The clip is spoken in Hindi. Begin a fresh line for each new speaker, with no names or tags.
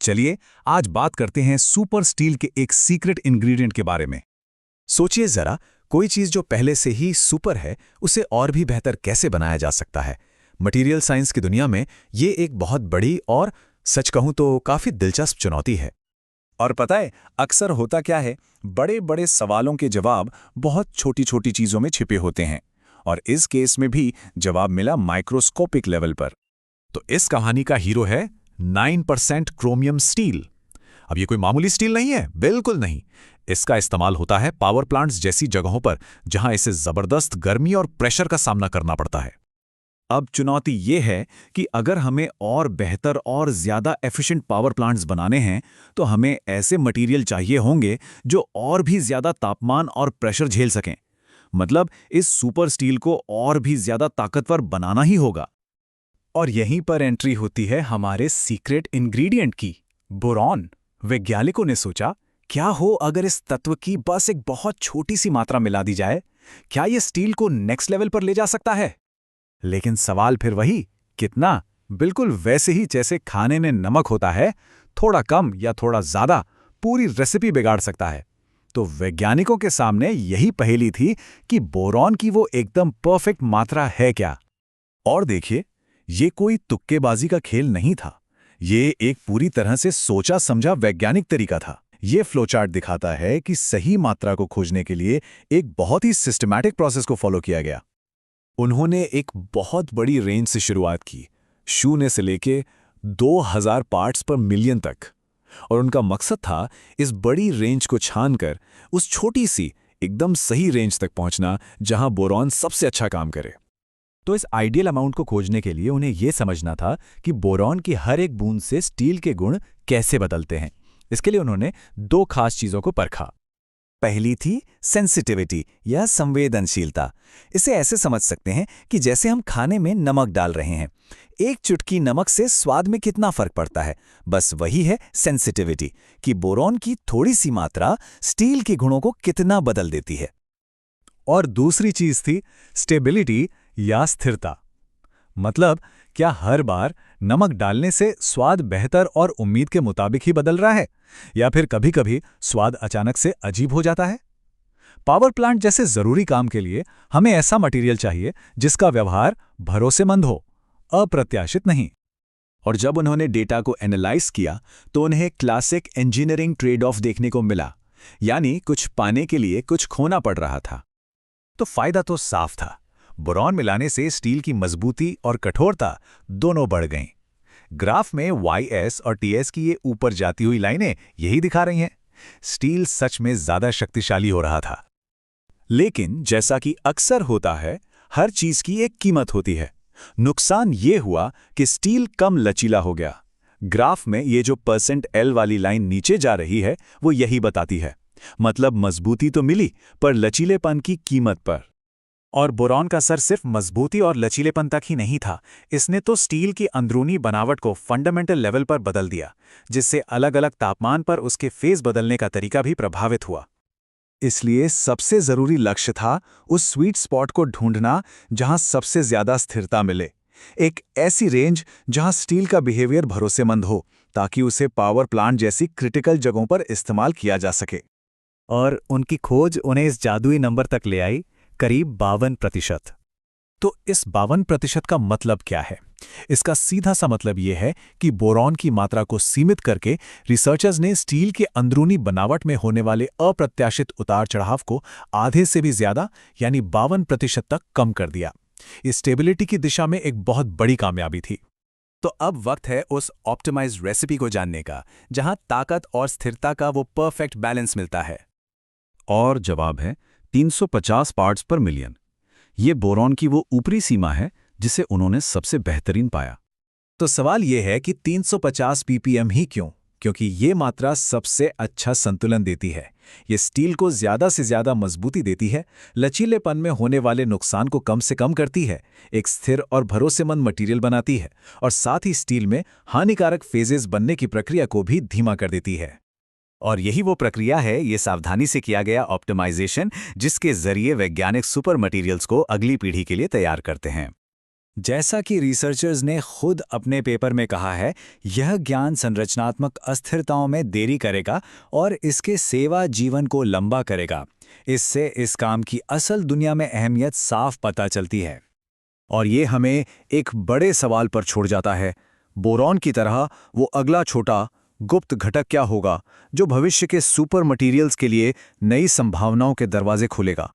चलिए आज बात करते हैं सुपर स्टील के एक सीक्रेट इंग्रेडिएंट के बारे में। सोचिए जरा, कोई चीज जो पहले से ही सुपर है उसे और भी बेहतर कैसे बनाया जा सकता है। मटेरियल साइंस की दुनिया में ये एक बहुत बड़ी और सच कहूं तो काफी दिलचस्प चुनौती है।
और पता है अक्सर होता क्या है, बड़े बड़े सवालों के जवाब बहुत छोटी छोटी चीजों में छिपे होते हैं, और इस केस में भी जवाब मिला माइक्रोस्कोपिक लेवल पर।
तो इस कहानी का हीरो है 9% क्रोमियम स्टील। अब ये कोई मामूली स्टील नहीं है, बिल्कुल नहीं। इसका इस्तेमाल होता है पावर प्लांट्स जैसी जगहों पर जहां इसे जबरदस्त गर्मी और प्रेशर का सामना करना पड़ता है।
अब चुनौती ये है कि अगर हमें और बेहतर और ज्यादा एफिशिएंट पावर प्लांट्स बनाने हैं तो हमें ऐसे मटेरियल चाहिए होंगे जो और भी ज्यादा तापमान और प्रेशर झेल सकें। मतलब इस सुपर स्टील को और भी ज्यादा ताकतवर बनाना ही होगा।
और यहीं पर एंट्री होती है हमारे सीक्रेट इंग्रेडिएंट की, बोरॉन। वैज्ञानिकों ने सोचा, क्या हो अगर इस तत्व की बस एक बहुत छोटी सी मात्रा मिला दी जाए, क्या यह स्टील को नेक्स्ट लेवल पर ले जा सकता है? लेकिन सवाल फिर वही, कितना? बिल्कुल वैसे ही जैसे खाने में नमक होता है, थोड़ा कम या थोड़ा ज्यादा पूरी रेसिपी बिगाड़ सकता है। तो वैज्ञानिकों के सामने यही पहेली थी कि बोरॉन की वो एकदम परफेक्ट मात्रा है क्या।
और देखिए, ये कोई तुक्केबाजी का खेल नहीं था, ये एक पूरी तरह से सोचा समझा वैज्ञानिक तरीका था। ये फ्लोचार्ट दिखाता है कि सही मात्रा को खोजने के लिए एक बहुत ही सिस्टमैटिक प्रोसेस को फॉलो किया गया। उन्होंने एक बहुत बड़ी रेंज से शुरुआत की, शून्य से लेके 2000 पार्ट्स पर मिलियन तक, और उनका मकसद था इस बड़ी रेंज को छानकर उस छोटी सी एकदम सही रेंज तक पहुंचना जहां बोरॉन सबसे अच्छा काम करे।
तो इस आइडियल अमाउंट को खोजने के लिए उन्हें यह समझना था कि बोरॉन की हर एक बूंद से स्टील के गुण कैसे बदलते हैं। इसके लिए उन्होंने दो खास चीजों को परखा।
पहली थी सेंसिटिविटी या संवेदनशीलता। इसे ऐसे समझ सकते हैं कि जैसे हम खाने में नमक डाल रहे हैं, एक चुटकी नमक से स्वाद में कितना फर्क पड़ता है, बस वही है सेंसिटिविटी, कि बोरॉन की थोड़ी सी मात्रा स्टील के गुणों को कितना बदल देती है।
और दूसरी चीज थी स्टेबिलिटी या स्थिरता। मतलब क्या हर बार नमक डालने से स्वाद बेहतर और उम्मीद के मुताबिक ही बदल रहा है, या फिर कभी-कभी स्वाद अचानक से अजीब हो जाता है। पावर प्लांट जैसे जरूरी काम के लिए हमें ऐसा मटेरियल चाहिए जिसका व्यवहार भरोसेमंद हो, अप्रत्याशित नहीं।
और जब उन्होंने डेटा को एनालाइज किया तो उन्हें क्लासिक इंजीनियरिंग ट्रेड ऑफ देखने को मिला, यानी कुछ पाने के लिए कुछ खोना पड़ रहा था।
तो फायदा तो साफ था, बोरॉन मिलाने से स्टील की मजबूती और कठोरता दोनों बढ़ गईं। ग्राफ में YS और TS की ये ऊपर जाती हुई लाइनें यही दिखा रही हैं। स्टील सच में ज्यादा शक्तिशाली हो रहा था।
लेकिन जैसा कि अक्सर होता है, हर चीज की एक कीमत होती है। नुकसान ये हुआ कि स्टील कम लचीला हो गया। ग्राफ में ये जो %L वाली लाइन नीचे जा रही है वो यही बताती है। मतलब मजबूती तो मिली, पर लचीलेपन की कीमत पर।
और बोरॉन का असर सिर्फ मजबूती और लचीलेपन तक ही नहीं था, इसने तो स्टील की अंदरूनी बनावट को फंडामेंटल लेवल पर बदल दिया, जिससे अलग अलग तापमान पर उसके फेज बदलने का तरीका भी प्रभावित हुआ।
इसलिए सबसे जरूरी लक्ष्य था उस स्वीट स्पॉट को ढूंढना जहां सबसे ज्यादा स्थिरता मिले, एक ऐसी रेंज जहां स्टील का बिहेवियर भरोसेमंद हो ताकि उसे पावर प्लांट जैसी क्रिटिकल जगहों पर इस्तेमाल किया जा सके।
और उनकी खोज उन्हें इस जादुई नंबर तक ले आई, करीब 52%।
तो इस 52% का मतलब क्या है? इसका सीधा सा मतलब यह है कि बोरॉन की मात्रा को सीमित करके रिसर्चर्स ने स्टील के अंदरूनी बनावट में होने वाले अप्रत्याशित उतार चढ़ाव को आधे से भी ज्यादा यानी 52% तक कम कर दिया। इस स्टेबिलिटी की दिशा में एक बहुत बड़ी कामयाबी थी।
तो अब वक्त है उस ऑप्टिमाइज्ड रेसिपी को जानने का, जहां ताकत और स्थिरता का वो परफेक्ट बैलेंस मिलता है।
और जवाब है 350 पार्ट्स पर मिलियन। ये बोरॉन की वो ऊपरी सीमा है जिसे उन्होंने सबसे बेहतरीन पाया।
तो सवाल यह है कि 350 ppm ही क्यों? क्योंकि ये मात्रा सबसे अच्छा संतुलन देती है। ये स्टील को ज्यादा से ज्यादा मजबूती देती है, लचीलेपन में होने वाले नुकसान को कम से कम करती है, एक स्थिर और भरोसेमंद मटेरियल बनाती है, और साथ ही स्टील में हानिकारक फेजेस बनने की प्रक्रिया को भी धीमा कर देती है।
और यही वो प्रक्रिया है, ये सावधानी से किया गया ऑप्टिमाइजेशन, जिसके जरिए वैज्ञानिक सुपर मटेरियल्स को अगली पीढ़ी के लिए तैयार करते हैं। जैसा कि रिसर्चर्स ने खुद अपने पेपर में कहा है, यह ज्ञान संरचनात्मक अस्थिरताओं में देरी करेगा और इसके सेवा जीवन को लंबा करेगा। इससे इस काम की असल दुनिया में अहमियत साफ पता चलती है।
और ये हमें एक बड़े सवाल पर छोड़ जाता है, बोरॉन की तरह वो अगला छोटा गुप्त घटक क्या होगा जो भविष्य के सुपर मटेरियल्स के लिए नई संभावनाओं के दरवाजे खोलेगा।